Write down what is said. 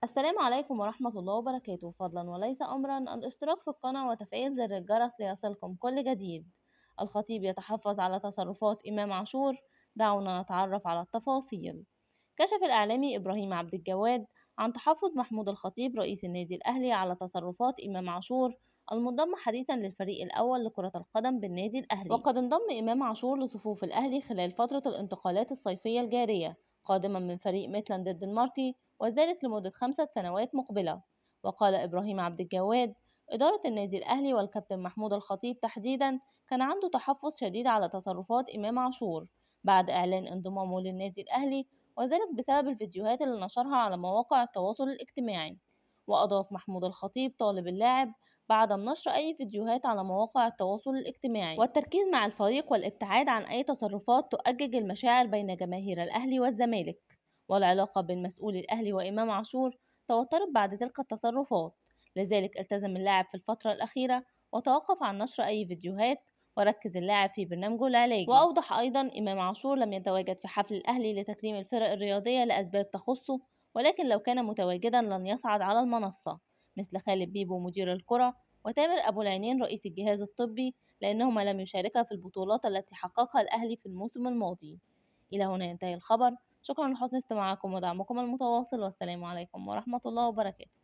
السلام عليكم ورحمة الله وبركاته. فضلا وليس أمرا الاشتراك في القناة وتفعيل زر الجرس ليصلكم كل جديد. الخطيب يتحفظ على تصرفات إمام عاشور، دعونا نتعرف على التفاصيل. كشف الإعلامي إبراهيم عبد الجواد عن تحفظ محمود الخطيب رئيس النادي الأهلي على تصرفات إمام عاشور المنضم حديثا للفريق الأول لكرة القدم بالنادي الأهلي. وقد انضم إمام عاشور لصفوف الأهلي خلال فترة الانتقالات الصيفية الجارية قادما من فريق ميتلاند الدنماركي، وذلك لمدة 5 سنوات مقبلة. وقال إبراهيم عبد الجواد: إدارة النادي الأهلي والكابتن محمود الخطيب تحديدا كان عنده تحفظ شديد على تصرفات إمام عاشور بعد إعلان انضمامه للنادي الأهلي، وذلك بسبب الفيديوهات اللي نشرها على مواقع التواصل الاجتماعي. وأضاف محمود الخطيب طالب اللاعب بعدم نشر أي فيديوهات على مواقع التواصل الاجتماعي والتركيز مع الفريق والابتعاد عن أي تصرفات تؤجج المشاعر بين جماهير الأهلي والزمالك. والعلاقة بين مسؤول الأهلي وإمام عاشور توترت بعد تلك التصرفات، لذلك التزم اللاعب في الفترة الأخيرة وتوقف عن نشر أي فيديوهات، وركز اللاعب في برنامجه العلاجي. وأوضح أيضا إمام عاشور لم يتواجد في حفل الأهلي لتكريم الفرق الرياضية لأسباب تخصه، ولكن لو كان متواجدا لن يصعد على المنصة مثل خالد بيبو مدير الكرة وتامر أبو العينين رئيس الجهاز الطبي، لأنهما لم يشاركا في البطولات التي حققها الأهلي في الموسم الماضي. إلى هنا ينتهي الخبر. شكرا لحسن استماعكم ودعمكم المتواصل، والسلام عليكم ورحمة الله وبركاته.